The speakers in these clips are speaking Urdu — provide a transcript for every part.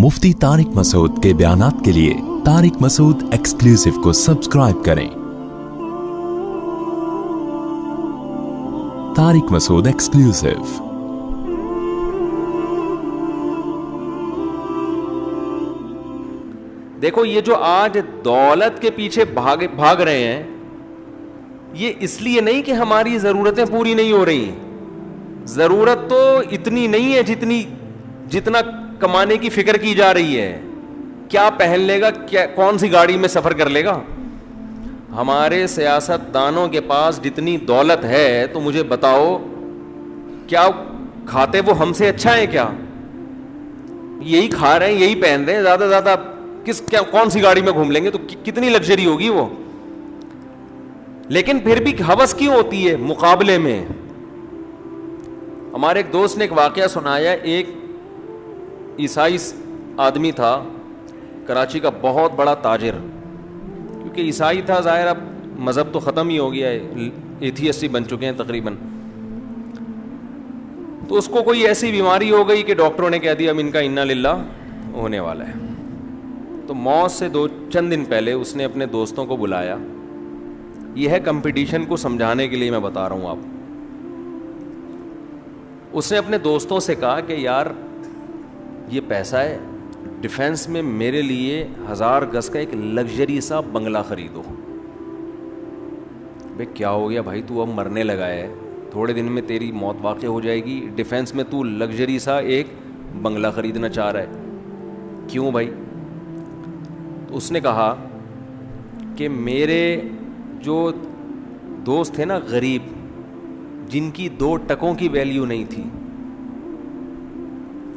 مفتی طارق مسعود کے بیانات کے لیے طارق مسعود ایکسکلوسیو کو سبسکرائب کریں۔ طارق مسعود ایکسکلوسیو۔ دیکھو یہ جو آج دولت کے پیچھے بھاگ رہے ہیں، یہ اس لیے نہیں کہ ہماری ضرورتیں پوری نہیں ہو رہی۔ ضرورت تو اتنی نہیں ہے جتنا کمانے کی فکر کی جا رہی ہے۔ کیا پہن لے گا، کون سی گاڑی میں سفر کر لے گا۔ ہمارے سیاست دانوں کے پاس جتنی دولت ہے تو مجھے بتاؤ کیا کھاتے وہ ہم سے اچھا ہے؟ کیا یہی کھا رہے ہیں، یہی پہن رہے ہیں، زیادہ زیادہ کون سی گاڑی میں گھوم لیں گے تو کتنی لگژری ہوگی وہ۔ لیکن پھر بھی ہوس کیوں ہوتی ہے مقابلے میں۔ ہمارے ایک دوست نے ایک واقعہ سنایا، ایک عیسائی آدمی تھا کراچی کا، بہت بڑا تاجر، کیونکہ عیسائی تھا، ظاہر اب مذہب تو ختم ہی ہو گیا ہے، ایتھیسٹ ہی بن چکے ہیں تقریباً۔ تو اس کو کوئی ایسی بیماری ہو گئی کہ ڈاکٹروں نے کہہ دیا اب ان کا انا للہ ہونے والا ہے۔ تو موت سے چند دن پہلے اس نے اپنے دوستوں کو بلایا۔ یہ ہے کمپٹیشن کو سمجھانے کے لیے میں بتا رہا ہوں آپ۔ اس نے اپنے دوستوں سے کہا کہ یار یہ پیسہ ہے، ڈیفینس میں میرے لیے 1000 گز کا ایک لگژری سا بنگلہ خریدو۔ بھئی کیا ہو گیا بھائی، تو اب مرنے لگا ہے، تھوڑے دن میں تیری موت واقع ہو جائے گی، ڈیفینس میں تو لگژری سا ایک بنگلہ خریدنا چاہ رہا ہے، کیوں بھائی؟ تو اس نے کہا کہ میرے جو دوست تھے نا غریب، جن کی 2 ٹکوں کی ویلیو نہیں تھی،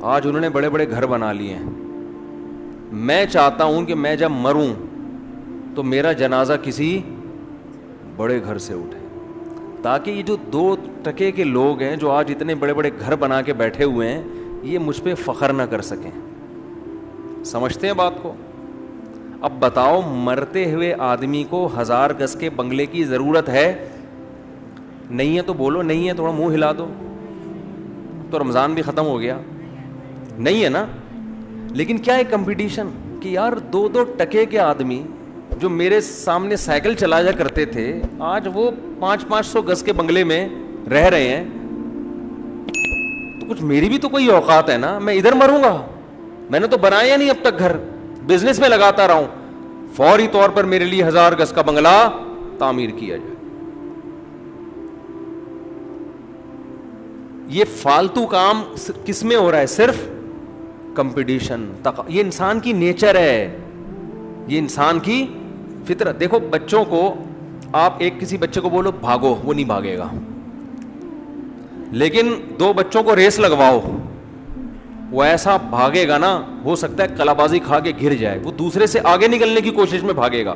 آج انہوں نے بڑے بڑے گھر بنا لیے ہیں۔ میں چاہتا ہوں کہ میں جب مروں تو میرا جنازہ کسی بڑے گھر سے اٹھے، تاکہ یہ جو 2 ٹکے کے لوگ ہیں جو آج اتنے بڑے بڑے گھر بنا کے بیٹھے ہوئے ہیں، یہ مجھ پہ فخر نہ کر سکیں۔ سمجھتے ہیں بات کو؟ اب بتاؤ، مرتے ہوئے آدمی کو 1000 گز کے بنگلے کی ضرورت ہے؟ نہیں ہے تو بولو نہیں ہے، تھوڑا منہ ہلا دو۔ تو رمضان بھی ختم ہو گیا، نہیں ہے نا؟ لیکن کیا ہے کمپٹیشن کہ یار 2 ٹکے کے آدمی جو میرے سامنے سائیکل چلایا کرتے تھے، آج وہ 500 گز کے بنگلے میں رہ رہے ہیں، تو کچھ میری بھی تو کوئی اوقات ہے نا۔ میں ادھر مروں گا؟ میں نے تو بنایا نہیں اب تک گھر، بزنس میں لگاتا رہا ہوں، فوری طور پر میرے لیے 1000 گز کا بنگلہ تعمیر کیا جائے۔ یہ فالتو کام کس میں ہو رہا ہے؟ صرف کمپٹیشن۔ یہ انسان کی نیچر ہے، یہ انسان کی فطرت۔ دیکھو بچوں کو آپ کسی بچے کو بولو بھاگو، وہ نہیں بھاگے گا، لیکن 2 بچوں کو ریس لگواؤ، وہ ایسا بھاگے گا نا، ہو سکتا ہے کلابازی کھا کے گر جائے، وہ دوسرے سے آگے نکلنے کی کوشش میں بھاگے گا۔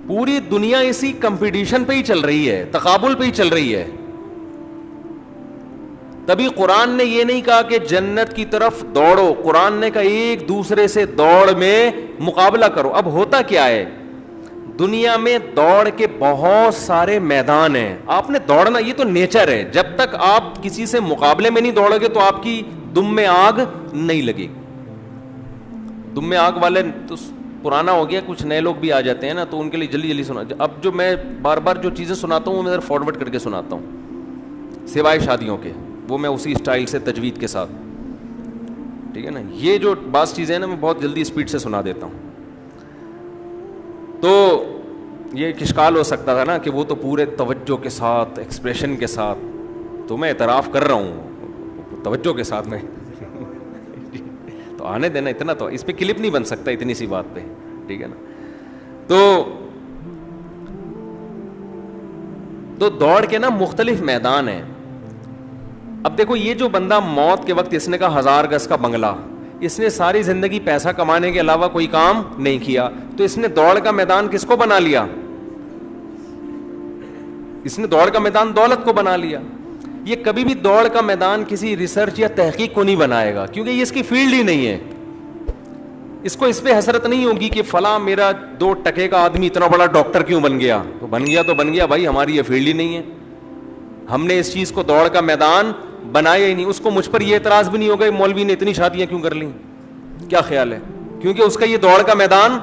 پوری دنیا اسی کمپٹیشن پہ ہی چل رہی ہے، تقابل پہ ہی چل رہی ہے۔ تبھی قرآن نے یہ نہیں کہا کہ جنت کی طرف دوڑو، قرآن نے کہا ایک دوسرے سے دوڑ میں مقابلہ کرو۔ اب ہوتا کیا ہے دنیا میں، دوڑ کے بہت سارے میدان ہیں، آپ نے دوڑنا، یہ تو نیچر ہے۔ جب تک آپ کسی سے مقابلے میں نہیں دوڑو گے تو آپ کی دم میں آگ نہیں لگے گی۔ دم میں آگ والے تو پرانا ہو گیا، کچھ نئے لوگ بھی آ جاتے ہیں نا، تو ان کے لیے جلدی جلدی سنا۔ اب جو میں بار بار جو چیزیں سناتا ہوں وہ میں فارورڈ کر کے سناتا ہوں، سوائے شادیوں کے، وہ میں اسی اسٹائل سے تجوید کے ساتھ، ٹھیک ہے نا۔ یہ جو بعض چیزیں ہیں نا میں بہت جلدی اسپیڈ سے سنا دیتا ہوں۔ تو یہ ایک اشکال ہو سکتا تھا نا کہ وہ تو پورے توجہ کے ساتھ، ایکسپریشن کے ساتھ، تو میں اعتراف کر رہا ہوں توجہ کے ساتھ میں تو آنے دینا، اتنا تو اس پہ کلپ نہیں بن سکتا اتنی سی بات پہ، ٹھیک ہے نا۔ تو دوڑ کے نا مختلف میدان ہیں۔ اب دیکھو یہ جو بندہ موت کے وقت اس نے کہا 1000 گز کا بنگلہ، اس نے ساری زندگی پیسہ کمانے کے علاوہ کوئی کام نہیں کیا، تو اس نے دوڑ کا میدان کس کو بنا لیا؟ اس نے دوڑ کا میدان دولت کو بنا لیا۔ یہ کبھی بھی دوڑ کا میدان کسی ریسرچ یا تحقیق کو نہیں بنائے گا، کیونکہ یہ اس کی فیلڈ ہی نہیں ہے۔ اس کو اس پہ حسرت نہیں ہوگی کہ فلاں میرا 2 ٹکے کا آدمی اتنا بڑا ڈاکٹر کیوں بن گیا، تو بن گیا بھائی، ہماری یہ فیلڈ ہی نہیں ہے۔ ہم نے اس چیز کو دوڑ کا میدان بنایا ہی نہیں. اس کو مجھ پر یہ اعتراض بھی نہیں ہوگا مولوی نے اتنی شادیاں کیوں کر لیں, کیا خیال ہے, کیونکہ اس کا یہ دوڑ کا میدان,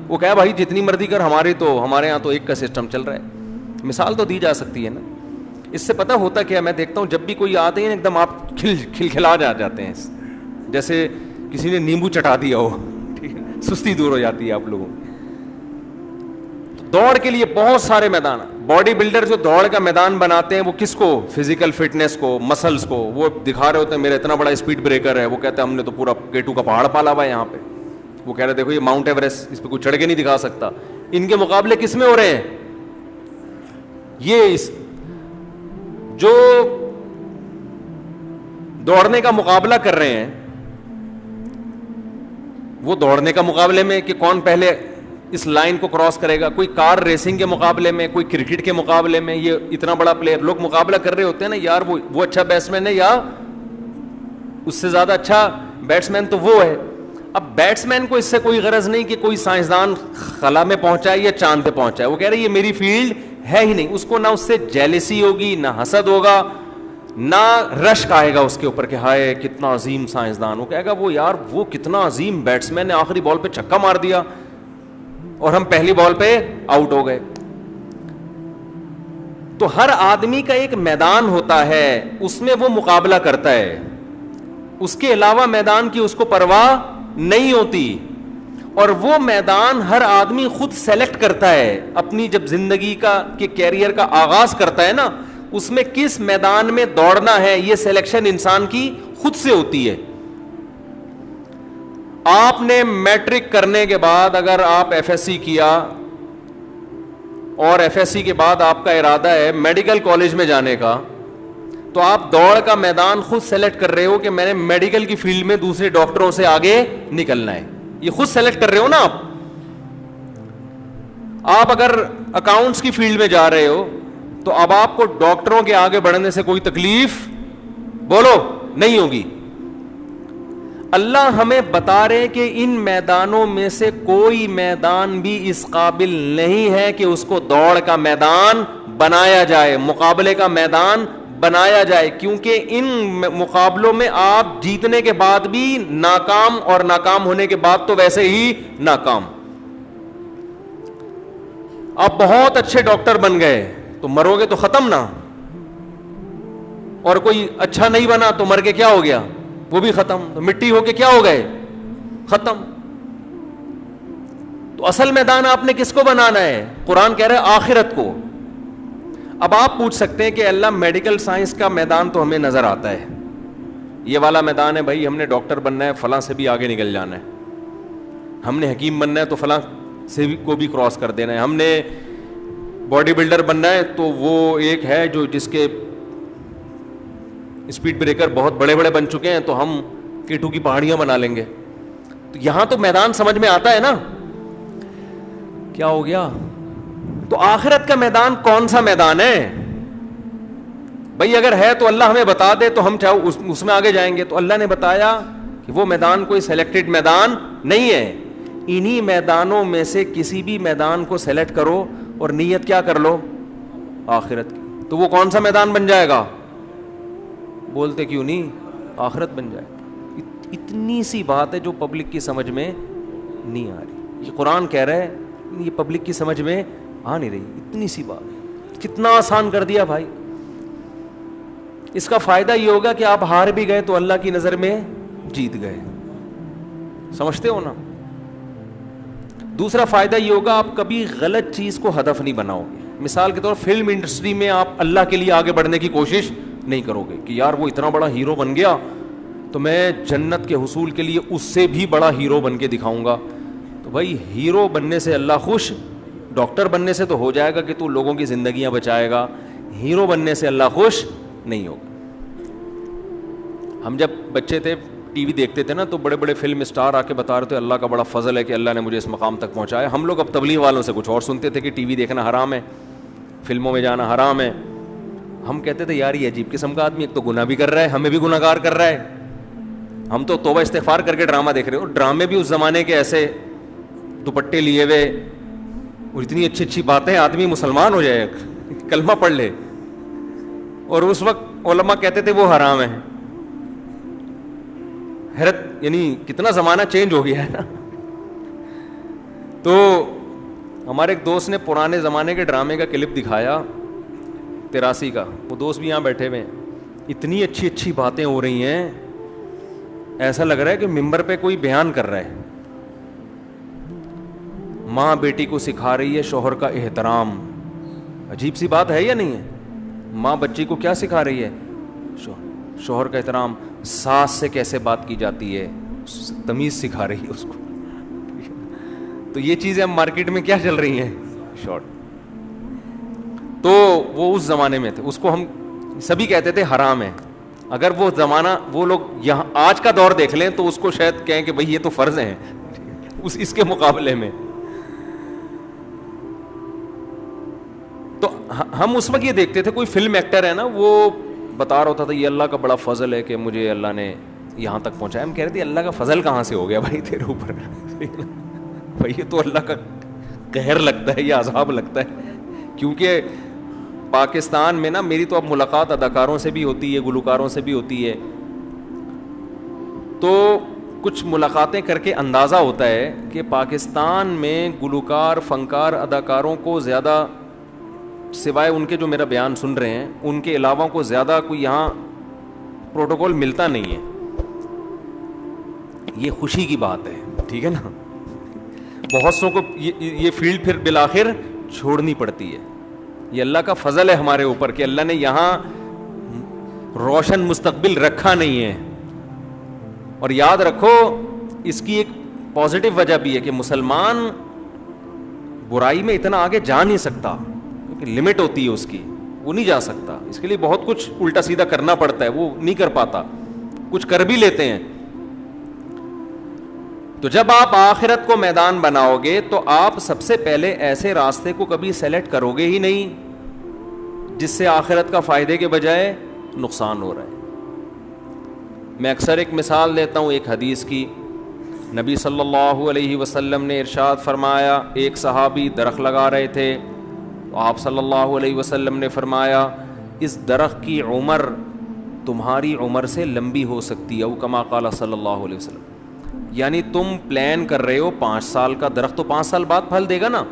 وہ کہا بھائی جتنی مرضی کر, ہمارے یہاں تو ایک کا سسٹم چل رہا ہے. مثال تو دی جا سکتی ہے نا. اس سے پتہ ہوتا کیا, میں دیکھتا ہوں جب بھی کوئی آتے ہیں ایک دم آپ کھلکھلا جاتے ہیں, جیسے کسی نے نیمبو چٹا دیا ہو, ٹھیک ہے, سستی دور ہو جاتی ہے آپ لوگوں. دوڑ کے لیے بہت سارے میدان. باڈی بلڈر جو دوڑ کا میدان بناتے ہیں وہ کس کو, فزیکل فٹنس کو, مسلس کو, وہ دکھا رہے ہوتے ہیں میرا اتنا بڑا اسپیڈ بریکر ہے, وہ کہتے ہیں ہم نے تو پورا K2 کا پہاڑ پالا ہوا ہے یہاں پہ. وہ کہہ رہے دیکھو یہ ماؤنٹ ایوریسٹ, اس پہ کوئی چڑھ کے نہیں دکھا سکتا. ان کے مقابلے کس میں ہو رہے ہیں, یہ جو دوڑنے کا مقابلہ کر رہے ہیں, وہ دوڑنے کا مقابلے میں کہ کون پہلے اس لائن کو کراس کرے گا, کوئی کار ریسنگ کے مقابلے میں, کوئی کرکٹ کے مقابلے میں, یہ اتنا بڑا پلیئر, لوگ مقابلہ کر رہے ہوتے ہیں نا, یار وہ اچھا بیٹسمین ہے یا اس سے زیادہ اچھا بیٹسمین تو وہ ہے. اب بیٹسمین کو اس سے کوئی غرض نہیں کہ کوئی سائنسدان خلا میں پہنچائے یا چاند پہ پہنچائے, وہ کہہ رہے یہ میری فیلڈ ہے ہی نہیں. اس کو نہ اس سے جیلسی ہوگی, نہ حسد ہوگا, نہ رشک آئے گا اس کے اوپر کہ ہائے کتنا عظیم سائنسدان. وہ کہے گا وہ یار وہ کتنا عظیم بیٹسمین نے آخری بال پہ چھکا مار دیا اور ہم پہلی بال پہ آؤٹ ہو گئے. تو ہر آدمی کا ایک میدان ہوتا ہے, اس میں وہ مقابلہ کرتا ہے, اس کے علاوہ میدان کی اس کو پرواہ نہیں ہوتی. اور وہ میدان ہر آدمی خود سیلیکٹ کرتا ہے اپنی, جب زندگی کا کہ کیریئر کا آغاز کرتا ہے نا, اس میں کس میدان میں دوڑنا ہے یہ سلیکشن انسان کی خود سے ہوتی ہے. آپ نے میٹرک کرنے کے بعد اگر آپ ایف ایس سی کیا اور ایف ایس سی کے بعد آپ کا ارادہ ہے میڈیکل کالج میں جانے کا, تو آپ دوڑ کا میدان خود سیلیکٹ کر رہے ہو کہ میں نے میڈیکل کی فیلڈ میں دوسرے ڈاکٹروں سے آگے نکلنا ہے. یہ خود سیلیکٹ کر رہے ہو نا آپ. آپ اگر اکاؤنٹس کی فیلڈ میں جا رہے ہو تو اب آپ کو ڈاکٹروں کے آگے بڑھنے سے کوئی تکلیف بولو نہیں ہوگی. اللہ ہمیں بتا رہے کہ ان میدانوں میں سے کوئی میدان بھی اس قابل نہیں ہے کہ اس کو دوڑ کا میدان بنایا جائے, مقابلے کا میدان بنایا جائے, کیونکہ ان مقابلوں میں آپ جیتنے کے بعد بھی ناکام اور ناکام ہونے کے بعد تو ویسے ہی ناکام. آپ بہت اچھے ڈاکٹر بن گئے تو مرو گے تو ختم نا, اور کوئی اچھا نہیں بنا تو مر کے کیا ہو گیا, وہ بھی ختم. تو مٹی ہو کے کیا ہو گئے, ختم. تو اصل میدان آپ نے کس کو بنانا ہے, قرآن کہہ رہا ہے آخرت کو. اب آپ پوچھ سکتے ہیں کہ اللہ میڈیکل سائنس کا میدان تو ہمیں نظر آتا ہے, یہ والا میدان ہے بھائی, ہم نے ڈاکٹر بننا ہے فلاں سے بھی آگے نکل جانا ہے, ہم نے حکیم بننا ہے تو فلاں سے بھی کو بھی کراس کر دینا ہے, ہم نے باڈی بلڈر بننا ہے تو وہ ایک ہے جو جس کے اسپیڈ بریکر بہت بڑے بڑے بن چکے ہیں تو ہم K2 کی پہاڑیاں بنا لیں گے. تو یہاں تو میدان سمجھ میں آتا ہے نا. کیا ہو گیا, تو آخرت کا میدان کون سا میدان ہے بھائی, اگر ہے تو اللہ ہمیں بتا دے تو ہم چاہو اس میں آگے جائیں گے. تو اللہ نے بتایا کہ وہ میدان کوئی سلیکٹڈ میدان نہیں ہے, انہی میدانوں میں سے کسی بھی میدان کو سلیکٹ کرو اور نیت کیا کر لو, آخرت کی. تو وہ کون سا میدان بن جائے گا, بولتے کیوں نہیں, آخرت بن جائے. اتنی سی بات ہے جو پبلک کی سمجھ میں نہیں آ رہی. یہ قرآن کہہ رہا ہے, یہ پبلک کی سمجھ میں آ نہیں رہی. اتنی سی بات کتنا آسان کر دیا بھائی. اس کا فائدہ یہ ہوگا کہ آپ ہار بھی گئے تو اللہ کی نظر میں جیت گئے, سمجھتے ہو نا. دوسرا فائدہ یہ ہوگا آپ کبھی غلط چیز کو ہدف نہیں بناؤ گے. مثال کے طور فلم انڈسٹری میں آپ اللہ کے لیے آگے بڑھنے کی کوشش نہیں کرو گے کہ یار وہ اتنا بڑا ہیرو بن گیا تو میں جنت کے حصول کے لیے اس سے بھی بڑا ہیرو بن کے دکھاؤں گا. تو بھائی ہیرو بننے سے اللہ خوش, ڈاکٹر بننے سے تو ہو جائے گا کہ تو لوگوں کی زندگیاں بچائے گا, ہیرو بننے سے اللہ خوش نہیں ہوگا. ہم جب بچے تھے ٹی وی دیکھتے تھے نا تو بڑے بڑے فلم اسٹار آ کے بتا رہے تھے اللہ کا بڑا فضل ہے کہ اللہ نے مجھے اس مقام تک پہنچایا. ہم لوگ اب تبلیغ والوں سے کچھ اور سنتے تھے کہ ٹی وی دیکھنا حرام ہے, فلموں میں جانا حرام ہے. ہم کہتے تھے یار یہ عجیب قسم کا آدمی, ایک تو گناہ بھی کر رہا ہے, ہمیں بھی گناہ گار کر رہا ہے. ہم تو توبہ استغفار کر کے ڈرامہ دیکھ رہے ہو. ڈرامے بھی اس زمانے کے ایسے دوپٹے لیے ہوئے اور اتنی اچھی اچھی باتیں, آدمی مسلمان ہو جائے, کلمہ پڑھ لے. اور اس وقت علماء کہتے تھے وہ حرام ہے. حیرت, یعنی کتنا زمانہ چینج ہو گیا ہے نا. تو ہمارے ایک دوست نے پرانے زمانے کے ڈرامے کا کلپ دکھایا 83 کا, وہ دوست بھی یہاں بیٹھے ہوئے ہیں. اتنی اچھی اچھی باتیں ہو رہی ہیں, ایسا لگ رہا ہے کہ ممبر پہ کوئی بیان کر رہا ہے. ماں بیٹی کو سکھا رہی ہے شوہر کا احترام. عجیب سی بات ہے یا نہیں ہے؟ ماں بچی کو کیا سکھا رہی ہے؟ شوہر کا احترام. ساس سے کیسے بات کی جاتی ہے, تمیز سکھا رہی ہے اس کو. تو یہ چیزیں اب مارکیٹ میں کیا چل رہی ہیں, شارٹ. تو وہ اس زمانے میں تھے, اس کو ہم سبھی کہتے تھے حرام ہے. اگر وہ زمانہ وہ لوگ یہاں آج کا دور دیکھ لیں تو اس کو شاید کہیں کہ بھئی یہ تو فرض ہیں اس کے مقابلے میں. تو ہم اس وقت یہ دیکھتے تھے, کوئی فلم ایکٹر ہے نا, وہ بتا رہا ہوتا تھا یہ اللہ کا بڑا فضل ہے کہ مجھے اللہ نے یہاں تک پہنچایا. ہم کہہ رہے تھے اللہ کا فضل کہاں سے ہو گیا بھائی تیرے اوپر؟ بھائی یہ تو اللہ کا قہر لگتا ہے, یہ عذاب لگتا ہے. کیونکہ پاکستان میں نا, میری تو اب ملاقات اداکاروں سے بھی ہوتی ہے, گلوکاروں سے بھی ہوتی ہے, تو کچھ ملاقاتیں کر کے اندازہ ہوتا ہے کہ پاکستان میں گلوکار, فنکار, اداکاروں کو زیادہ, سوائے ان کے جو میرا بیان سن رہے ہیں, ان کے علاوہ کو زیادہ کوئی یہاں پروٹوکول ملتا نہیں ہے. یہ خوشی کی بات ہے, ٹھیک ہے نا. بہت سو کو یہ فیلڈ پھر بالآخر چھوڑنی پڑتی ہے. یہ اللہ کا فضل ہے ہمارے اوپر کہ اللہ نے یہاں روشن مستقبل رکھا نہیں ہے. اور یاد رکھو اس کی ایک پازیٹو وجہ بھی ہے کہ مسلمان برائی میں اتنا آگے جا نہیں سکتا, کیونکہ لمٹ ہوتی ہے اس کی, وہ نہیں جا سکتا. اس کے لیے بہت کچھ الٹا سیدھا کرنا پڑتا ہے, وہ نہیں کر پاتا. کچھ کر بھی لیتے ہیں. تو جب آپ آخرت کو میدان بناؤ گے تو آپ سب سے پہلے ایسے راستے کو کبھی سیلیکٹ کرو گے ہی نہیں جس سے آخرت کا فائدے کے بجائے نقصان ہو رہا ہے. میں اکثر ایک مثال دیتا ہوں ایک حدیث کی. نبی صلی اللہ علیہ وسلم نے ارشاد فرمایا, ایک صحابی درخت لگا رہے تھے, آپ صلی اللہ علیہ وسلم نے فرمایا اس درخت کی عمر تمہاری عمر سے لمبی ہو سکتی ہے, او کما قال صلی اللہ علیہ وسلم. یعنی تم پلان کر رہے ہو 5 سال کا, درخت تو 5 سال بعد پھل دے گا نا,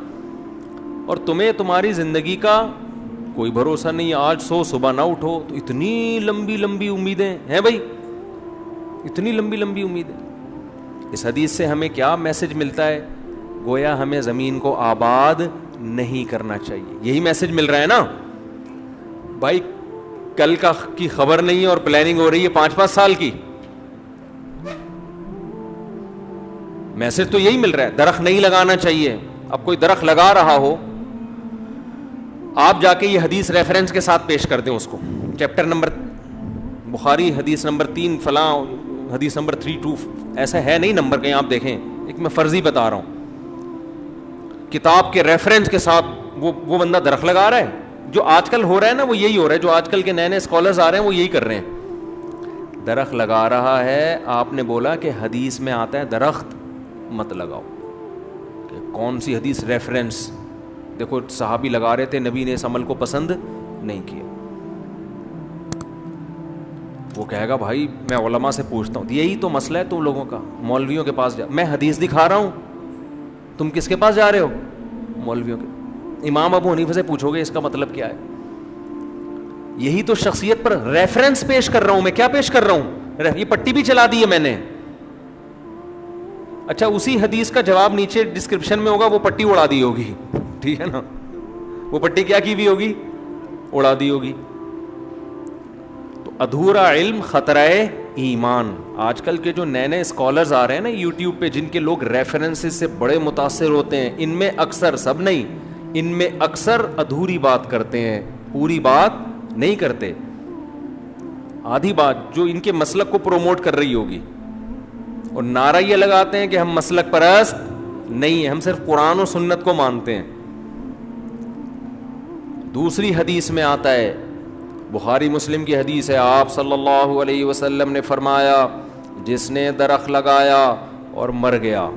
اور تمہیں تمہاری زندگی کا کوئی بھروسہ نہیں. آج سو صبح نہ اٹھو, تو اتنی لمبی لمبی امیدیں ہیں بھائی, اتنی لمبی لمبی امیدیں. اس حدیث سے ہمیں کیا میسج ملتا ہے؟ گویا ہمیں زمین کو آباد نہیں کرنا چاہیے. یہی میسج مل رہا ہے نا بھائی. کل کا کی خبر نہیں ہے اور پلاننگ ہو رہی ہے 5-5 سال کی. میسج تو یہی مل رہا ہے. درخت نہیں لگانا چاہیے. اب کوئی درخت لگا رہا ہو, آپ جا کے یہ حدیث ریفرنس کے ساتھ پیش کر دیں اس کو, چیپٹر نمبر بخاری حدیث نمبر 3 فلاں, حدیث نمبر 32, ایسا ہے نہیں نمبر کہیں آپ دیکھیں, ایک میں فرضی بتا رہا ہوں. کتاب کے ریفرنس کے ساتھ وہ بندہ درخت لگا رہا ہے. جو آج کل ہو رہا ہے نا وہ یہی ہو رہا ہے, جو آج کل کے نئے نئے اسکالرز آ رہے ہیں وہ یہی کر رہے ہیں. درخت لگا رہا ہے, آپ نے بولا کہ حدیث میں آتا ہے درخت مت لگاؤ. کہ کون سی حدیث ریفرنس؟ دیکھو صحابی لگا رہے تھے, نبی نے اس عمل کو پسند نہیں کیا. وہ کہے گا بھائی میں علماء سے پوچھتا ہوں. یہی تو مسئلہ ہے تم لوگوں کا, مولویوں کے پاس میں حدیث دکھا رہا ہوں, تم کس کے پاس جا رہے ہو؟ مولویوں کے. امام ابو حنیفہ سے پوچھو گے اس کا مطلب کیا ہے. یہی تو شخصیت پر ریفرنس پیش کر رہا ہوں میں. کیا پیش کر رہا ہوں؟ یہ پٹی بھی چلا دی ہے میں نے. اچھا اسی حدیث کا جواب نیچے ڈسکرپشن میں ہوگا, وہ پٹی اڑا دی ہوگی, ٹھیک ہے نا. وہ پٹی کیا کی ہوئی ہوگی؟ اڑا دی ہوگی. تو ادھورا علم خطرہ ایمان. آج کل کے جو نئے نئے اسکالرز آ رہے ہیں نا یوٹیوب پہ, جن کے لوگ ریفرنسز سے بڑے متاثر ہوتے ہیں, ان میں اکثر, سب نہیں, ان میں اکثر ادھوری بات کرتے ہیں, پوری بات نہیں کرتے, آدھی بات جو ان کے مسلک کو پروموٹ کر رہی ہوگی. اور نعرہ یہ لگاتے ہیں کہ ہم مسلک پرست نہیں ہیں, ہم صرف قرآن و سنت کو مانتے ہیں. دوسری حدیث میں آتا ہے, بخاری مسلم کی حدیث ہے, آپ صلی اللہ علیہ وسلم نے فرمایا جس نے درخت لگایا اور مر گیا.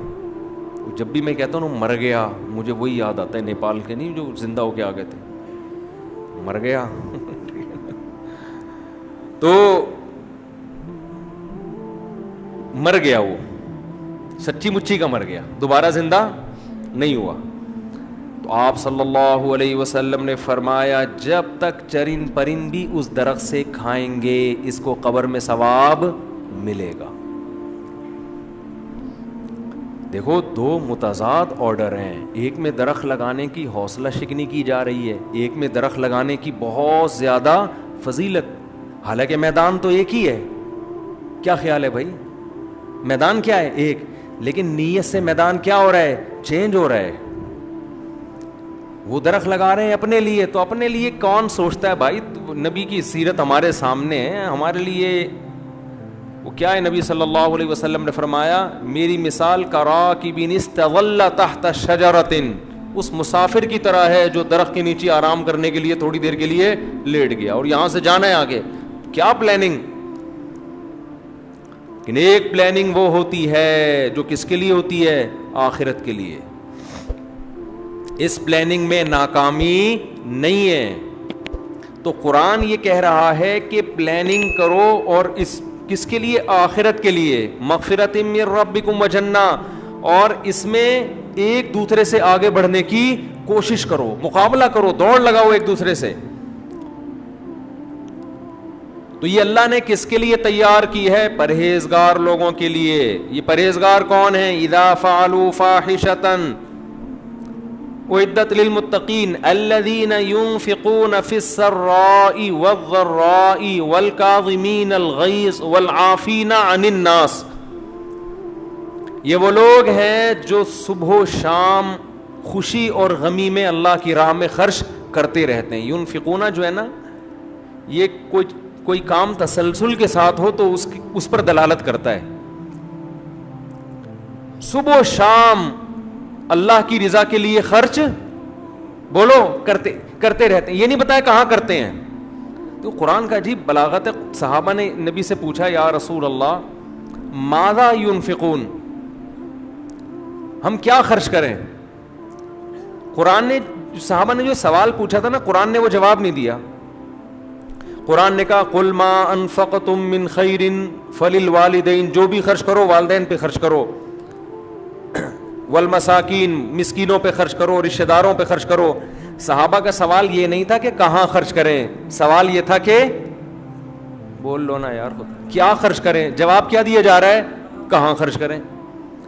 جب بھی میں کہتا ہوں نا مر گیا, مجھے وہی یاد آتا ہے نیپال کے, نہیں جو زندہ ہو کے آ گئے تھے, مر گیا. تو مر گیا, وہ سچی مچی کا مر گیا, دوبارہ زندہ نہیں ہوا. تو آپ صلی اللہ علیہ وسلم نے فرمایا جب تک چرند پرند بھی اس درخت سے کھائیں گے اس کو قبر میں ثواب ملے گا. دیکھو دو متضاد آرڈر ہیں, ایک میں درخت لگانے کی حوصلہ شکنی کی جا رہی ہے, ایک میں درخت لگانے کی بہت زیادہ فضیلت, حالانکہ میدان تو ایک ہی ہے. کیا خیال ہے بھائی؟ میدان کیا ہے؟ ایک, لیکن نیت سے میدان کیا ہو رہا ہے؟ چینج ہو رہا ہے. وہ درخت لگا رہے ہیں اپنے لیے, تو اپنے لیے کون سوچتا ہے بھائی؟ نبی کی سیرت ہمارے سامنے ہے, ہمارے لیے وہ کیا ہے؟ نبی صلی اللہ علیہ وسلم نے فرمایا میری مثال کراکب استظل تحت شجرۃ, اس مسافر کی طرح ہے جو درخت کے نیچے آرام کرنے کے لیے تھوڑی دیر کے لیے لیٹ گیا اور یہاں سے جانا ہے آگے. کیا پلاننگ؟ لیکن ایک پلاننگ وہ ہوتی ہے جو کس کے لیے ہوتی ہے؟ آخرت کے لیے. اس پلاننگ میں ناکامی نہیں ہے. تو قرآن یہ کہہ رہا ہے کہ پلاننگ کرو, اور اس کس کے لیے؟ آخرت کے لیے. مغفرۃ من ربکم وجنہ, اور اس میں ایک دوسرے سے آگے بڑھنے کی کوشش کرو, مقابلہ کرو, دوڑ لگاؤ ایک دوسرے سے. تو یہ اللہ نے کس کے لیے تیار کی ہے؟ پرہیزگار لوگوں کے لیے. یہ پرہیزگار کون ہیں؟ اذا فعلوا فاحشۃ اعدت للمتقین الذین ينفقون فی السراء والضراء والکاظمین الغیظ والعافین عن الناس. یہ وہ لوگ ہیں جو صبح و شام خوشی اور غمی میں اللہ کی راہ میں خرچ کرتے رہتے ہیں. ينفقون جو ہے نا, یہ کوئی کام تسلسل کے ساتھ ہو تو اس پر دلالت کرتا ہے. صبح و شام اللہ کی رضا کے لیے خرچ بولو کرتے رہتے ہیں. یہ نہیں بتایا کہاں کرتے ہیں. تو قرآن کا عجیب بلاغت ہے. صحابہ نے نبی سے پوچھا یا رسول اللہ ماذا ينفقون, ہم کیا خرچ کریں؟ قرآن نے, صحابہ نے جو سوال پوچھا تھا نا, قرآن نے وہ جواب نہیں دیا. قرآن نے کہا قل ما انفقتم من خیر فللوالدین, جو بھی خرچ کرو والدین پہ خرچ کرو, والمساکین مسکینوں پہ خرچ کرو, رشتہ داروں پہ خرچ کرو. صحابہ کا سوال یہ نہیں تھا کہ کہاں خرچ کریں, سوال یہ تھا کہ بول لو نا یار کیا خرچ کریں. جواب کیا دیا جا رہا ہے؟ کہاں خرچ کریں.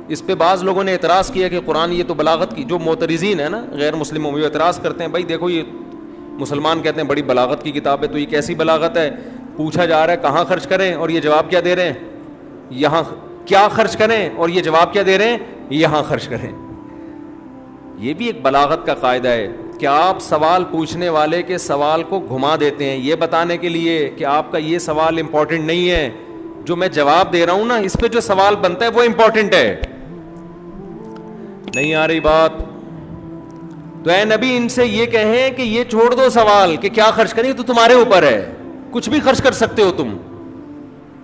اس پہ بعض لوگوں نے اعتراض کیا کہ قرآن یہ تو بلاغت کی, جو معترضین ہیں نا غیر مسلموں میں, اعتراض کرتے ہیں بھائی دیکھو یہ مسلمان کہتے ہیں بڑی بلاغت کی کتاب ہے, تو یہ کیسی بلاغت ہے؟ پوچھا جا رہا ہے کہاں خرچ کریں اور یہ جواب کیا دے رہے ہیں؟ یہاں. کیا خرچ کریں اور یہ جواب کیا دے رہے ہیں؟ یہاں خرچ کریں. یہ بھی ایک بلاغت کا قاعدہ ہے کہ آپ سوال پوچھنے والے کے سوال کو گھما دیتے ہیں یہ بتانے کے لیے کہ آپ کا یہ سوال امپورٹنٹ نہیں ہے, جو میں جواب دے رہا ہوں نا اس پہ جو سوال بنتا ہے وہ امپورٹنٹ ہے. نہیں آ رہی بات؟ تو اے نبی ان سے یہ کہیں کہ یہ چھوڑ دو سوال کہ کیا خرچ کریں, تو تمہارے اوپر ہے, کچھ بھی خرچ کر سکتے ہو تم.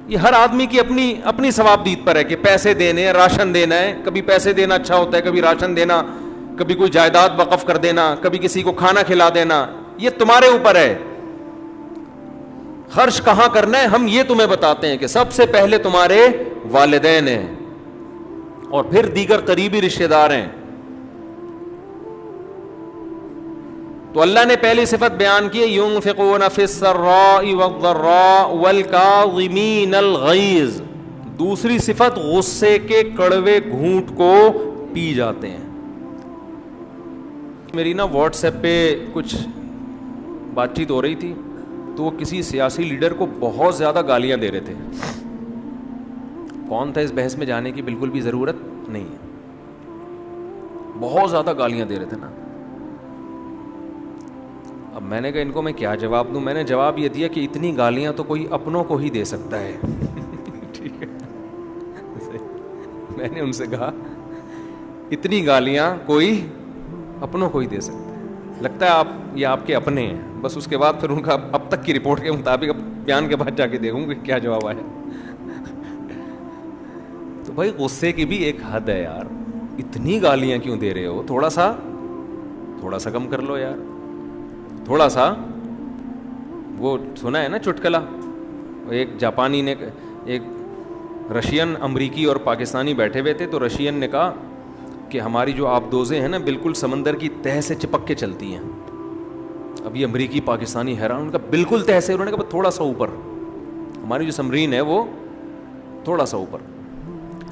یہ ہر آدمی کی اپنی ثوابدید پر ہے کہ پیسے دینے, راشن دینا ہے. کبھی پیسے دینا اچھا ہوتا ہے, کبھی راشن دینا, کبھی کوئی جائیداد وقف کر دینا, کبھی کسی کو کھانا کھلا دینا. یہ تمہارے اوپر ہے. خرچ کہاں کرنا ہے ہم یہ تمہیں بتاتے ہیں کہ سب سے پہلے تمہارے والدین ہیں اور پھر دیگر قریبی رشتہ دار ہیں. تو اللہ نے پہلی صفت بیان کی ينفقون فی السراء والضراء والکاظمین الغیظ. دوسری صفت غصے کے کڑوے گھونٹ کو پی جاتے ہیں. میری نا واٹس ایپ پہ کچھ بات چیت ہو رہی تھی تو وہ کسی سیاسی لیڈر کو بہت زیادہ گالیاں دے رہے تھے. کون تھا اس بحث میں جانے کی بالکل بھی ضرورت نہیں ہے. بہت زیادہ گالیاں دے رہے تھے نا. اب میں نے کہا ان کو میں کیا جواب دوں. میں نے جواب یہ دیا کہ اتنی گالیاں تو کوئی اپنوں کو ہی دے سکتا ہے. ٹھیک ہے, میں نے ان سے کہا اتنی گالیاں کوئی اپنوں کو ہی دے سکتا ہے. لگتا ہے آپ یہ آپ کے اپنے ہیں. بس اس کے بعد پھر ان کا اب تک کی رپورٹ کے مطابق اب بیان کے بعد جا کے دیکھوں کہ کیا جواب آیا. تو بھائی غصے کی بھی ایک حد ہے یار. اتنی گالیاں کیوں دے رہے ہو؟ تھوڑا سا کم کر لو یار. تھوڑا سا وہ سنا ہے نا چٹکلا, ایک جاپانی نے, ایک رشین, امریکی اور پاکستانی بیٹھے ہوئے تھے, تو رشین نے کہا کہ ہماری جو آبدوزیں ہیں نا بالکل سمندر کی تہہ سے چپک کے چلتی ہیں. اب یہ امریکی پاکستانی حیران, ان کا بالکل تہہ سے, انہوں نے کہا تھوڑا سا اوپر, ہماری جو سمرین ہے وہ تھوڑا سا اوپر.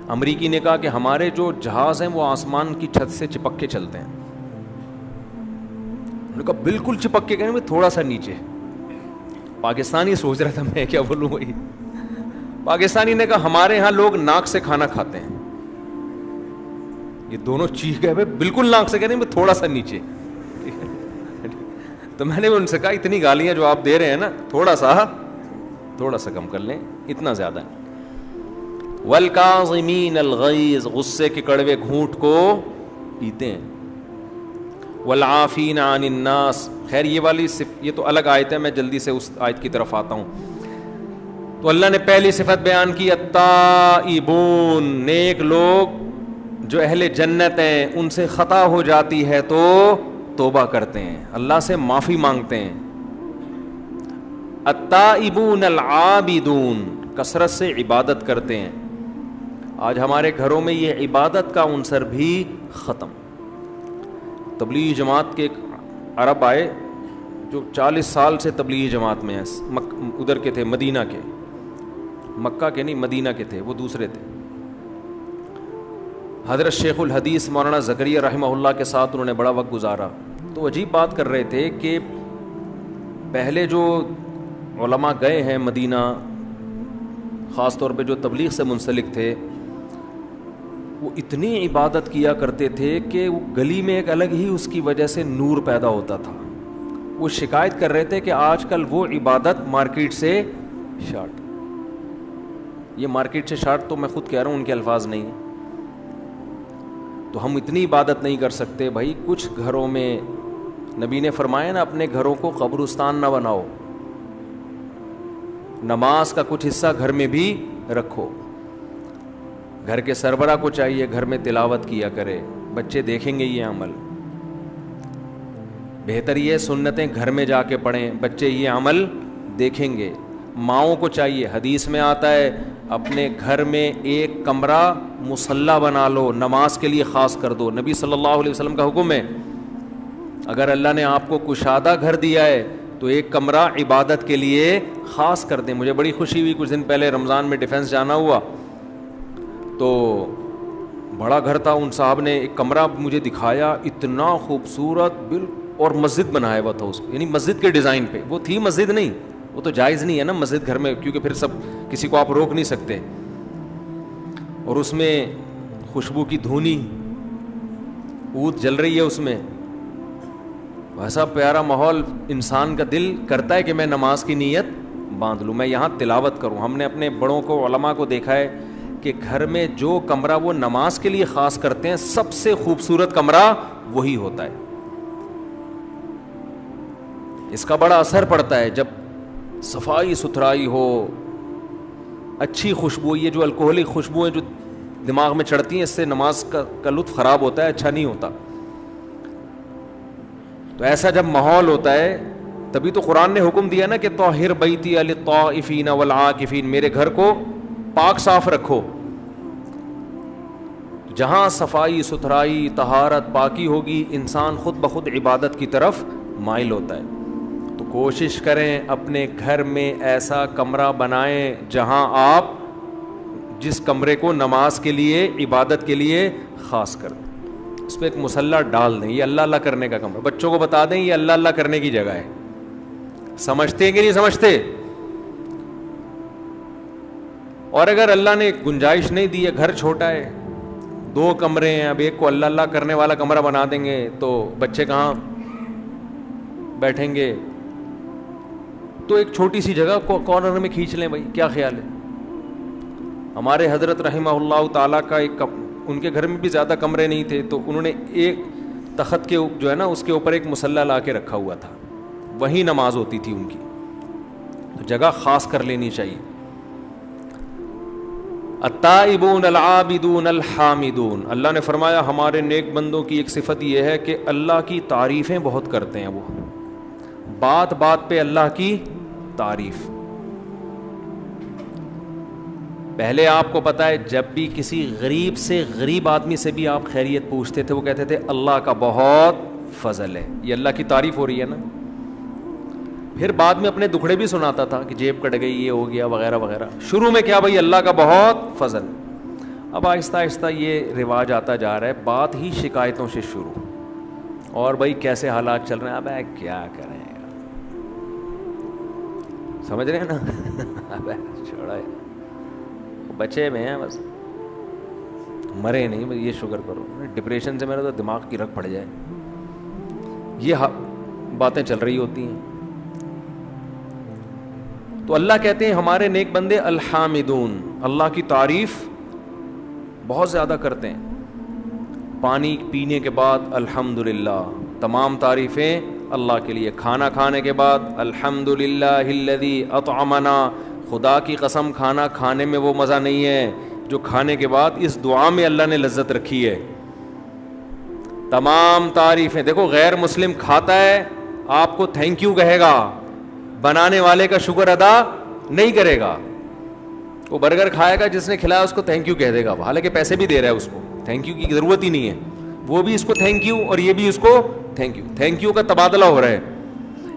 امریکی نے کہا کہ ہمارے جو جہاز ہیں وہ آسمان کی چھت سے چپک کے چلتے ہیں. انہوں نے کہا بالکل چپک کے, کہنے میں تھوڑا سا نیچے. پاکستانی سوچ رہا تھا میں کیا بولوں بھائی. پاکستانی نے کہا ہمارے ہاں لوگ ناک سے کھانا کھاتے ہیں. یہ دونوں چیخ گئے, بالکل ناک سے, کہنے میں تھوڑا سا نیچے. تو میں نے ان سے کہا اتنی گالیاں جو آپ دے رہے ہیں نا, تھوڑا سا کم کر لیں, اتنا زیادہ نہیں. والکاظمین الغیظ, غصے کے کڑوے گھونٹ کو پیتے ہیں. والعافین عن الناس, خیر یہ والی یہ تو الگ آیت ہے, میں جلدی سے اس آیت کی طرف آتا ہوں. تو اللہ نے پہلی صفت بیان کی التائبون, نیک لوگ جو اہل جنت ہیں ان سے خطا ہو جاتی ہے تو توبہ کرتے ہیں, اللہ سے معافی مانگتے ہیں. التائبون العابدون, کثرت سے عبادت کرتے ہیں. آج ہمارے گھروں میں یہ عبادت کا عنصر بھی ختم. تبلیغی جماعت کے ایک عرب آئے جو 40 سال سے تبلیغی جماعت میں ہیں, ادھر کے تھے, مدینہ کے, مکہ کے نہیں مدینہ کے تھے, وہ دوسرے تھے. حضرت شیخ الحدیث مولانا زکریہ رحمہ اللہ کے ساتھ انہوں نے بڑا وقت گزارا. تو عجیب بات کر رہے تھے کہ پہلے جو علماء گئے ہیں مدینہ, خاص طور پہ جو تبلیغ سے منسلک تھے, وہ اتنی عبادت کیا کرتے تھے کہ وہ گلی میں ایک الگ ہی اس کی وجہ سے نور پیدا ہوتا تھا. وہ شکایت کر رہے تھے کہ آج کل وہ عبادت مارکیٹ سے شارٹ. یہ مارکیٹ سے شارٹ تو میں خود کہہ رہا ہوں, ان کے الفاظ نہیں ہیں. تو ہم اتنی عبادت نہیں کر سکتے بھائی. کچھ گھروں میں نبی نے فرمایا نا, اپنے گھروں کو قبرستان نہ بناؤ, نماز کا کچھ حصہ گھر میں بھی رکھو. گھر کے سربراہ کو چاہیے گھر میں تلاوت کیا کرے, بچے دیکھیں گے یہ عمل. بہتر یہ سنتیں گھر میں جا کے پڑھیں, بچے یہ عمل دیکھیں گے. ماؤں کو چاہیے, حدیث میں آتا ہے اپنے گھر میں ایک کمرہ مصلی بنا لو, نماز کے لیے خاص کر دو. نبی صلی اللہ علیہ وسلم کا حکم ہے, اگر اللہ نے آپ کو کشادہ گھر دیا ہے تو ایک کمرہ عبادت کے لیے خاص کر دیں. مجھے بڑی خوشی ہوئی, کچھ دن پہلے رمضان میں ڈیفینس جانا ہوا تو بڑا گھر تھا, ان صاحب نے ایک کمرہ مجھے دکھایا, اتنا خوبصورت, اور مسجد بنایا ہوا تھا اس کو, یعنی مسجد کے ڈیزائن پہ. وہ تھی مسجد نہیں, وہ تو جائز نہیں ہے نا مسجد گھر میں, کیونکہ پھر سب کسی کو آپ روک نہیں سکتے. اور اس میں خوشبو کی دھونی, عود جل رہی ہے اس میں, ویسا پیارا ماحول, انسان کا دل کرتا ہے کہ میں نماز کی نیت باندھ لوں, میں یہاں تلاوت کروں. ہم نے اپنے بڑوں کو, علماء کو دیکھا ہے کہ گھر میں جو کمرہ وہ نماز کے لیے خاص کرتے ہیں, سب سے خوبصورت کمرہ وہی ہوتا ہے. اس کا بڑا اثر پڑتا ہے جب صفائی ستھرائی ہو, اچھی خوشبو. یہ جو الکوہلک خوشبوئیں جو دماغ میں چڑھتی ہیں, اس سے نماز کا لطف خراب ہوتا ہے, اچھا نہیں ہوتا. تو ایسا جب ماحول ہوتا ہے, تبھی تو قرآن نے حکم دیا نا کہ طاہر بیتی للطائفین والعاکفین, میرے گھر کو پاک صاف رکھو. جہاں صفائی ستھرائی طہارت پاکی ہوگی, انسان خود بخود عبادت کی طرف مائل ہوتا ہے. تو کوشش کریں اپنے گھر میں ایسا کمرہ بنائیں جہاں آپ جس کمرے کو نماز کے لیے, عبادت کے لیے خاص کر دیں, اس پہ ایک مصلی ڈال دیں. یہ اللہ اللہ کرنے کا کمرہ, بچوں کو بتا دیں یہ اللہ اللہ کرنے کی جگہ ہے. سمجھتے ہیں کہ نہیں سمجھتے؟ اور اگر اللہ نے گنجائش نہیں دی ہے, گھر چھوٹا ہے, 2 کمرے ہیں, اب ایک کو اللہ اللہ کرنے والا کمرہ بنا دیں گے تو بچے کہاں بیٹھیں گے؟ تو ایک چھوٹی سی جگہ کو کارنر میں کھینچ لیں بھائی, کیا خیال ہے؟ ہمارے حضرت رحمہ اللہ تعالیٰ کا ایک, ان کے گھر میں بھی زیادہ کمرے نہیں تھے, تو انہوں نے ایک تخت کے جو ہے نا اس کے اوپر ایک مصلی لا کے رکھا ہوا تھا, وہیں نماز ہوتی تھی ان کی. تو جگہ خاص کر لینی چاہیے. التائبون العابدون الحامدون, اللہ نے فرمایا ہمارے نیک بندوں کی ایک صفت یہ ہے کہ اللہ کی تعریفیں بہت کرتے ہیں. وہ بات بات پہ اللہ کی تعریف. پہلے آپ کو پتا ہے جب بھی کسی غریب سے غریب آدمی سے بھی آپ خیریت پوچھتے تھے وہ کہتے تھے اللہ کا بہت فضل ہے. یہ اللہ کی تعریف ہو رہی ہے نا. پھر بعد میں اپنے دکھڑے بھی سناتا تھا کہ جیب کٹ گئی, یہ ہو گیا وغیرہ وغیرہ. شروع میں کیا بھائی اللہ کا بہت فضل. اب آہستہ آہستہ یہ رواج آتا جا رہا ہے, بات ہی شکایتوں سے شروع. اور بھائی کیسے حالات چل رہے ہیں, اب کیا کریں, سمجھ رہے ہیں نا. اب چھوڑا ہے, بچے میں ہیں بس, مرے نہیں. بس یہ شکر کرو, ڈپریشن سے میرا تو دماغ کی رگ پڑ جائے. یہ باتیں چل رہی ہوتی ہیں. تو اللہ کہتے ہیں ہمارے نیک بندے الحامدون, اللہ کی تعریف بہت زیادہ کرتے ہیں. پانی پینے کے بعد الحمدللہ, تمام تعریفیں اللہ کے لیے. کھانا کھانے کے بعد الحمدللہ الذی اطعمنا, خدا کی قسم کھانا کھانے میں وہ مزہ نہیں ہے جو کھانے کے بعد اس دعا میں اللہ نے لذت رکھی ہے. تمام تعریفیں. دیکھو غیر مسلم کھاتا ہے, آپ کو تھینک یو کہے گا, بنانے والے کا شکر ادا نہیں کرے گا. وہ برگر کھائے گا, جس نے کھلایا اس کو تھینک یو کہہ دے گا, حالانکہ پیسے بھی دے رہا ہے اس کو. تھینک یو کی ضرورت ہی نہیں ہے, وہ بھی اس کو تھینک یو اور یہ بھی اس کو تھینک یو. تھینک یو کا تبادلہ ہو رہا ہے.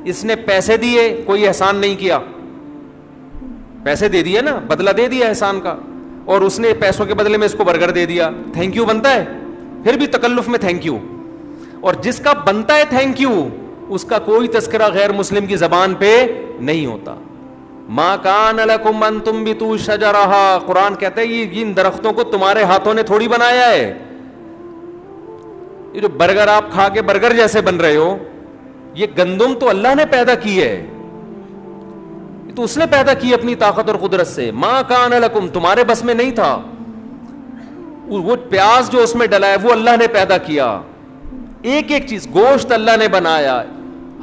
اس نے پیسے دیے, کوئی احسان نہیں کیا, پیسے دے دیے نا, بدلہ دے دیا احسان کا, اور اس نے پیسوں کے بدلے میں اس کو برگر دے دیا. تھینک یو بنتا ہے, پھر بھی تکلف میں تھینک یو. اور جس کا بنتا ہے تھینک یو, اس کا کوئی تذکرہ غیر مسلم کی زبان پہ نہیں ہوتا. ما کان لکم ان تنبتوا شجرہا, قرآن کہتا ہے یہ ان درختوں کو تمہارے ہاتھوں نے تھوڑی بنایا ہے. یہ جو برگر آپ کھا کے برگر جیسے بن رہے ہو, یہ گندم تو اللہ نے پیدا کی ہے, تو اس نے پیدا کی اپنی طاقت اور قدرت سے. ما کان لکم, تمہارے بس میں نہیں تھا. وہ پیاز جو اس میں ڈلا ہے وہ اللہ نے پیدا کیا. ایک ایک چیز, گوشت اللہ نے بنایا,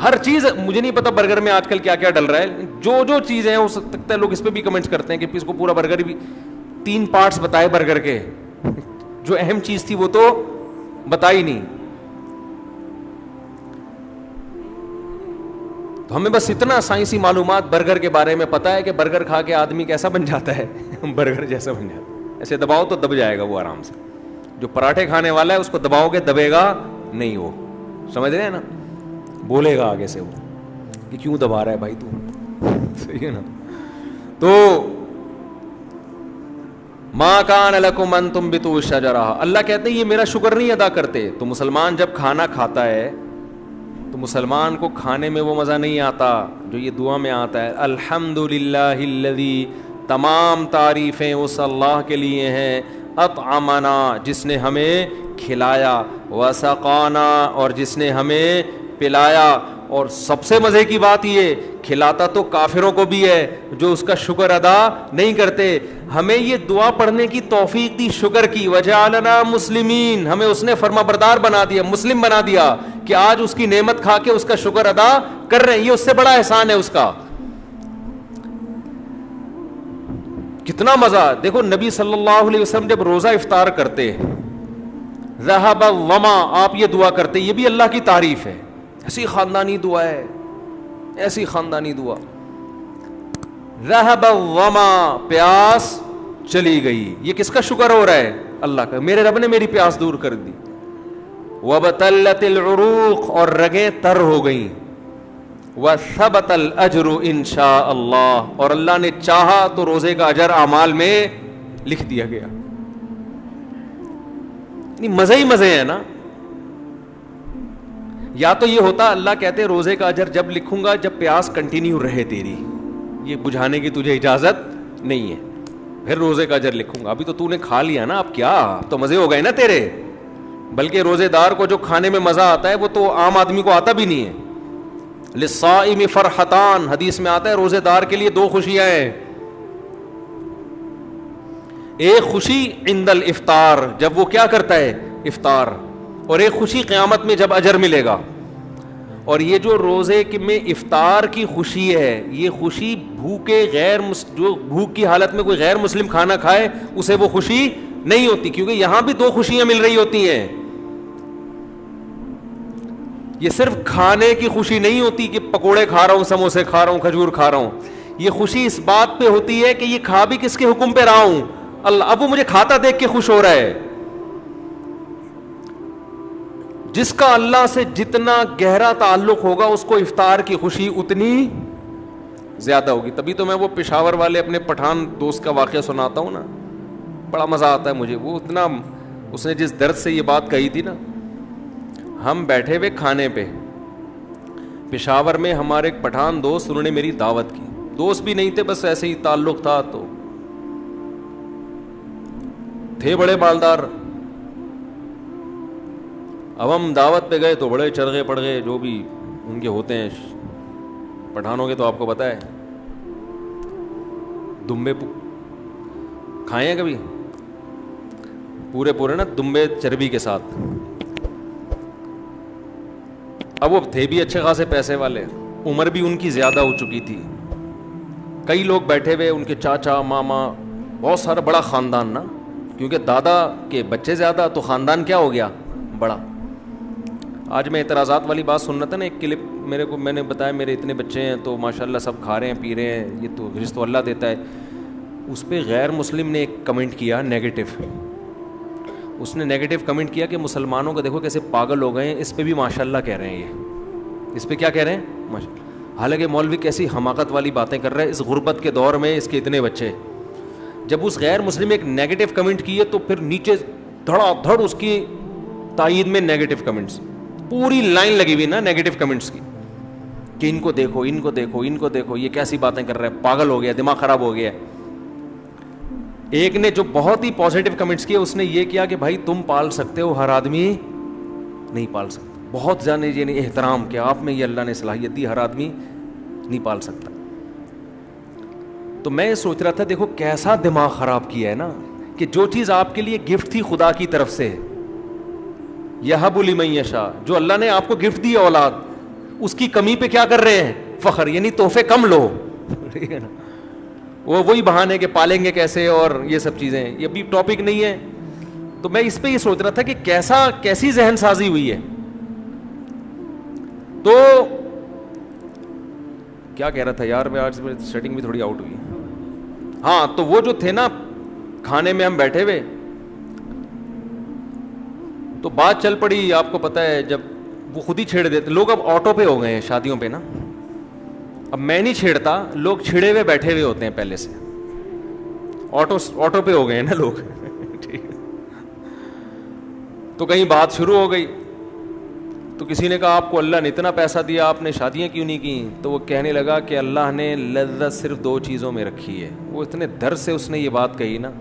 ہر چیز. مجھے نہیں پتا برگر میں آج کل کیا کیا ڈل رہا ہے, جو چیزیں ہیں ہو سکتا ہے لوگ اس پہ بھی کمنٹس کرتے ہیں کہ اس کو پورا برگر بھی 3 پارٹس بتائے برگر کے, جو اہم چیز تھی وہ تو بتائی نہیں. تو ہمیں بس اتنا سائنسی معلومات برگر کے بارے میں پتا ہے کہ برگر کھا کے آدمی کیسا بن جاتا ہے, برگر جیسا بن جاتا ہے. ایسے دباؤ تو دب جائے گا وہ آرام سے. جو پراٹھے کھانے والا ہے اس کو دباؤ گے دبے گا نہیں, وہ سمجھ رہے ہیں نا, بولے گا آگے سے وہ کہ کیوں دبا رہا ہے بھائی تو, صحیح ہے نا. تو ما کان لکم ان تنبتوا شجرہا, اللہ کہتے ہیں یہ میرا شکر نہیں ادا کرتے. تو مسلمان جب کھانا کھاتا ہے تو مسلمان کو کھانے میں وہ مزہ نہیں آتا جو یہ دعا میں آتا ہے. الحمدللہ الذی, تمام تعریفیں اس اللہ کے لیے ہیں, اطعمنا, جس نے ہمیں کھلایا, وسقانا, اور جس نے ہمیں پلایا. اور سب سے مزے کی بات یہ, کھلاتا تو کافروں کو بھی ہے جو اس کا شکر ادا نہیں کرتے. ہمیں یہ دعا پڑھنے کی توفیق دی, شکر کی. وجعلنا مسلمین, ہمیں اس نے فرما بردار بنا دیا, مسلم بنا دیا کہ آج اس کی نعمت کھا کے اس کا شکر ادا کر رہے ہیں. یہ اس سے بڑا احسان ہے اس کا. کتنا مزہ. دیکھو نبی صلی اللہ علیہ وسلم جب روزہ افطار کرتے, ذهب الظما, آپ یہ دعا کرتے, یہ بھی اللہ کی تعریف ہے. ایسی خاندانی دعا ہے, ایسی خاندانی دعا. ذهب الظما, پیاس چلی گئی. یہ کس کا شکر ہو رہا ہے؟ اللہ کا. میرے رب نے میری پیاس دور کر دی. وبتلت العروق, اور رگیں تر ہو گئیں. وثبت الاجر ان شاء اللہ, اور اللہ نے چاہا تو روزے کا اجر اعمال میں لکھ دیا گیا. مزے ہی مزے ہیں نا. یا تو یہ ہوتا, اللہ کہتے روزے کا اجر جب لکھوں گا جب پیاس کنٹینیو رہے تیری, یہ بجھانے کی تجھے اجازت نہیں ہے, پھر روزے کا اجر لکھوں گا. ابھی تو نے کھا لیا نا, اب کیا, اب تو مزے ہو گئے نا تیرے. بلکہ روزے دار کو جو کھانے میں مزہ آتا ہے وہ تو عام آدمی کو آتا بھی نہیں ہے. للصائم فرحتان, حدیث میں آتا ہے روزے دار کے لیے 2 خوشیاں ہیں. ایک خوشی عند الافطار, جب وہ کیا کرتا ہے افطار, اور ایک خوشی قیامت میں جب اجر ملے گا. اور یہ جو روزے میں افطار کی خوشی ہے, یہ خوشی بھوکے جو بھوک کی حالت میں کوئی غیر مسلم کھانا کھائے اسے وہ خوشی نہیں ہوتی, کیونکہ یہاں بھی 2 خوشیاں مل رہی ہوتی ہیں. یہ صرف کھانے کی خوشی نہیں ہوتی کہ پکوڑے کھا رہا ہوں, سموسے کھا رہا ہوں, کھجور کھا رہا ہوں. یہ خوشی اس بات پہ ہوتی ہے کہ یہ کھا بھی کس کے حکم پہ رہا ہوں, اللہ. اب وہ مجھے کھاتا دیکھ کے خوش ہو رہا ہے. جس کا اللہ سے جتنا گہرا تعلق ہوگا اس کو افطار کی خوشی اتنی زیادہ ہوگی. تبھی تو میں وہ پشاور والے اپنے پٹھان دوست کا واقعہ سناتا ہوں نا, بڑا مزہ آتا ہے مجھے. وہ اتنا, اس نے جس درد سے یہ بات کہی تھی نا, ہم بیٹھے ہوئے کھانے پہ پشاور میں, ہمارے ایک پٹھان دوست, انہوں نے میری دعوت کی. دوست بھی نہیں تھے, بس ایسے ہی تعلق تھا, تو تھے بڑے مالدار. اب ہم دعوت پہ گئے تو بڑے چرغے پڑ گئے جو بھی ان کے ہوتے ہیں پٹھانوں کے, تو آپ کو پتہ ہے دمبے کھائے ہیں کبھی, پورے نا دمبے چربی کے ساتھ. اب وہ تھے بھی اچھے خاصے پیسے والے, عمر بھی ان کی زیادہ ہو چکی تھی. کئی لوگ بیٹھے ہوئے, ان کے چاچا ماما, بہت سارا بڑا خاندان نا, کیونکہ دادا کے بچے زیادہ تو خاندان کیا ہو گیا, بڑا. آج میں اعتراضات والی بات سن رہا تھا نا, ایک کلپ میں نے بتایا میرے اتنے بچے ہیں تو ماشاءاللہ سب کھا رہے ہیں پی رہے ہیں, یہ تو رزق تو اللہ دیتا ہے. اس پہ غیر مسلم نے ایک کمنٹ کیا نیگیٹو. اس نے نیگیٹو کمنٹ کیا کہ مسلمانوں کو دیکھو کیسے پاگل ہو گئے ہیں, اس پہ بھی ماشاءاللہ کہہ رہے ہیں. یہ اس پہ کیا کہہ رہے ہیں, ماشاءاللہ. حالانکہ مولوی کیسی حماقت والی باتیں کر رہے ہیں, اس غربت کے دور میں اس کے اتنے بچے. جب اس غیر مسلم نے ایک نیگیٹو کمنٹ کی ہے تو پھر نیچے دھڑا دھڑ اس کی تائید میں نیگیٹو کمنٹس, پوری لائن لگی ہوئی نا نیگیٹو کمنٹس کی, کہ ان کو دیکھو, ان کو دیکھو, ان کو دیکھو, یہ کیسی باتیں کر رہے ہیں, پاگل ہو گیا, دماغ خراب ہو گیا. ایک نے جو بہت ہی پازیٹیو کمنٹس کیے, اس نے یہ کیا کہ بھائی تم پال سکتے ہو, ہر آدمی نہیں پال سکتا. بہت زیادہ یعنی احترام کہ آپ میں یہ اللہ نے صلاحیت دی, ہر آدمی نہیں پال سکتا. تو میں یہ سوچ رہا تھا دیکھو کیسا دماغ خراب کیا ہے نا, کہ جو چیز آپ کے لیے گفٹ تھی خدا کی طرف سے, یہب لمن یشاء, جو اللہ نے آپ کو گفٹ دی اولاد, اس کی کمی پہ کیا کر رہے ہیں, فخر, یعنی تحفے کم لو. ٹھیک ہے نا, وہی بہانے کہ پالیں گے کیسے اور یہ سب چیزیں, یہ بھی ٹاپک نہیں ہے. تو میں اس پہ یہ سوچ رہا تھا کہ کیسی ذہن سازی ہوئی ہے. تو کیا کہہ رہا تھا یار میں, آج سیٹنگ بھی تھوڑی آؤٹ ہوئی. ہاں, تو وہ جو تھے نا کھانے میں ہم بیٹھے ہوئے, تو بات چل پڑی. آپ کو پتہ ہے جب وہ خود ہی چھیڑ دیتے لوگ, اب آٹو پہ ہو گئے ہیں شادیوں پہ نا. اب میں نہیں چھیڑتا, لوگ چھڑے ہوئے بیٹھے ہوئے ہوتے ہیں پہلے سے, آٹو پہ ہو گئے ہیں نا لوگ. ٹھیک ہے, تو کہیں بات شروع ہو گئی, تو کسی نے کہا آپ کو اللہ نے اتنا پیسہ دیا, آپ نے شادیاں کیوں نہیں کی؟ تو وہ کہنے لگا کہ اللہ نے لذت صرف 2 چیزوں میں رکھی ہے. وہ اتنے درد سے اس نے یہ بات کہی نا,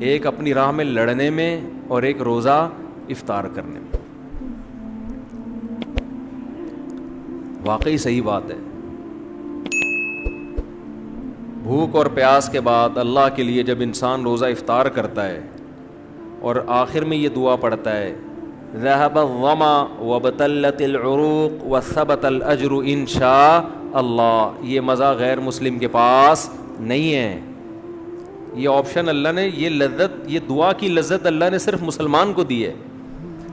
ایک اپنی راہ میں لڑنے میں اور ایک روزہ افطار کرنے میں. واقعی صحیح بات ہے. بھوک اور پیاس کے بعد اللہ کے لیے جب انسان روزہ افطار کرتا ہے اور آخر میں یہ دعا پڑھتا ہے, ذهب الظما وابتلت العروق وثبت الاجر ان شاء اللہ, یہ مزہ غیر مسلم کے پاس نہیں ہے. یہ آپشن اللہ نے, یہ لذت, یہ دعا کی لذت اللہ نے صرف مسلمان کو دی ہے.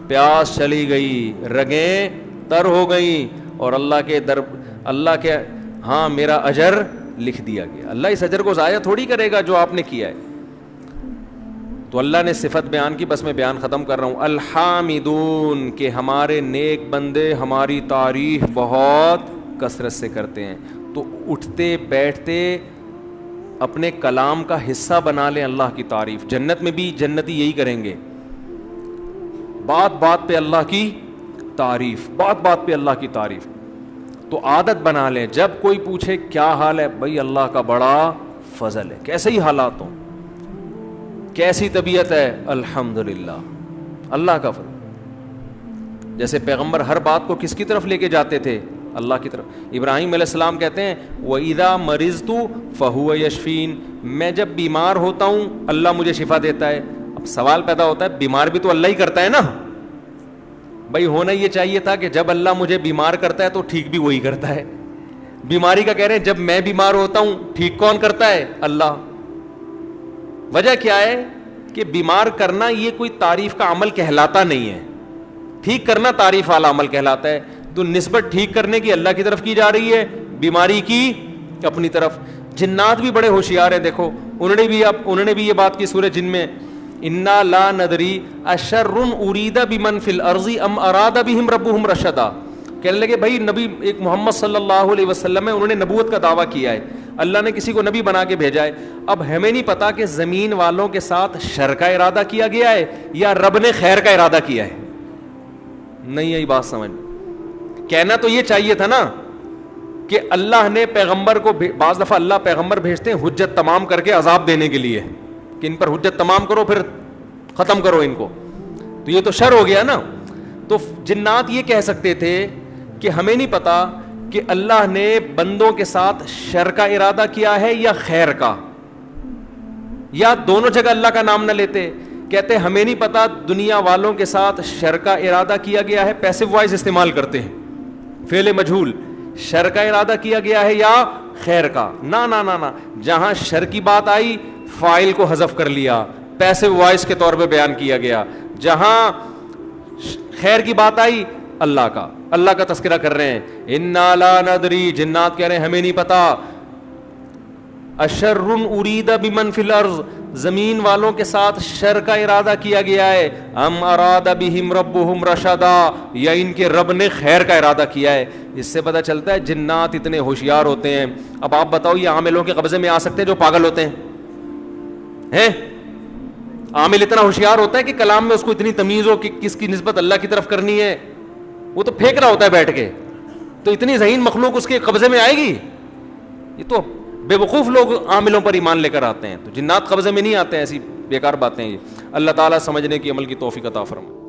پیاس چلی گئی, رگیں تر ہو گئیں, اور اللہ کے ہاں میرا اجر لکھ دیا گیا. اللہ اس اجر کو ضائع تھوڑی کرے گا جو آپ نے کیا ہے. تو اللہ نے صفت بیان کی, بس میں بیان ختم کر رہا ہوں. الحامدون, کہ ہمارے نیک بندے ہماری تعریف بہت کثرت سے کرتے ہیں. تو اٹھتے بیٹھتے اپنے کلام کا حصہ بنا لیں اللہ کی تعریف. جنت میں بھی جنتی یہی کریں گے, بات بات پہ اللہ کی تعریف, بات بات پہ اللہ کی تعریف. تو عادت بنا لیں, جب کوئی پوچھے کیا حال ہے, بھائی اللہ کا بڑا فضل ہے, کیسے ہی حالات ہوں, کیسی طبیعت ہے, الحمدللہ, اللہ کا فضل. جیسے پیغمبر ہر بات کو کس کی طرف لے کے جاتے تھے, اللہ کی طرف. ابراہیم علیہ السلام کہتے ہیں وَإِذَا مَرِضْتُ فَهُوَ يَشْفِينِ, میں جب بیمار ہوتا ہوں اللہ مجھے شفا دیتا ہے. اب سوال پیدا ہوتا ہے, بیمار بھی تو اللہ ہی کرتا ہے نا بھائی. ہونا یہ چاہیے تھا کہ جب اللہ مجھے بیمار کرتا ہے تو ٹھیک بھی وہی کرتا ہے. بیماری کا کہہ رہے ہیں جب میں بیمار ہوتا ہوں ٹھیک کون کرتا ہے, اللہ. وجہ کیا ہے کہ بیمار کرنا یہ کوئی تعریف کا عمل کہلاتا نہیں ہے, ٹھیک کرنا تعریف والا عمل کہلاتا ہے. تو نسبت ٹھیک کرنے کی اللہ کی طرف کی جا رہی ہے, بیماری کی اپنی طرف. جنات بھی بڑے ہوشیار ہیں, دیکھو انہوں نے بھی یہ بات کی سورہ جن میں, انا لا ندری اشر ارید بمن فی الارض ام اراد بہم ربہم رشدا. کہنے لگے بھائی نبی ایک محمد صلی اللہ علیہ وسلم ہے, انہوں نے نبوت کا دعویٰ کیا ہے, اللہ نے کسی کو نبی بنا کے بھیجا ہے, اب ہمیں نہیں پتا کہ زمین والوں کے ساتھ شر کا ارادہ کیا گیا ہے یا رب نے خیر کا ارادہ کیا ہے. نہیں آئی بات سمجھ. کہنا تو یہ چاہیے تھا نا کہ اللہ نے پیغمبر کو, بعض دفعہ اللہ پیغمبر بھیجتے ہیں حجت تمام کر کے عذاب دینے کے لیے, کہ ان پر حجت تمام کرو پھر ختم کرو ان کو, تو یہ تو شر ہو گیا نا. تو جنات یہ کہہ سکتے تھے کہ ہمیں نہیں پتا کہ اللہ نے بندوں کے ساتھ شر کا ارادہ کیا ہے یا خیر کا, یا دونوں جگہ اللہ کا نام نہ لیتے, کہتے ہمیں نہیں پتا دنیا والوں کے ساتھ شر کا ارادہ کیا گیا ہے, پیسو وائز استعمال کرتے ہیں فعل مجہول, شر کا ارادہ کیا گیا ہے یا خیر کا. نا نا نا نا, جہاں شر کی بات آئی فاعل کو حذف کر لیا, پیسو وائس کے طور پہ بیان کیا گیا. جہاں خیر کی بات آئی اللہ کا تذکرہ کر رہے ہیں. انا لا ندری, جنات کہہ رہے ہیں ہمیں نہیں پتا, اشر ارید بمن فی الارض, زمین والوں کے ساتھ شر کا ارادہ کیا گیا ہے, ام اراد بہم ربہم رشدا, یا ان کے رب نے خیر کا ارادہ کیا ہے. اس سے پتہ چلتا ہے جنات اتنے ہوشیار ہوتے ہیں. اب آپ بتاؤ یہ عاملوں کے قبضے میں آ سکتے ہیں جو پاگل ہوتے ہیں؟ عامل اتنا ہوشیار ہوتا ہے کہ کلام میں اس کو اتنی تمیز ہو کہ کس کی نسبت اللہ کی طرف کرنی ہے, وہ تو پھینک رہا ہوتا ہے بیٹھ کے, تو اتنی ذہین مخلوق اس کے قبضے میں آئے گی؟ یہ تو بے وقوف لوگ عاملوں پر ایمان لے کر آتے ہیں, تو جنات قبضے میں نہیں آتے ہیں, ایسی بیکار باتیں یہ. اللہ تعالیٰ سمجھنے کی عمل کی توفیق عطا فرمائے.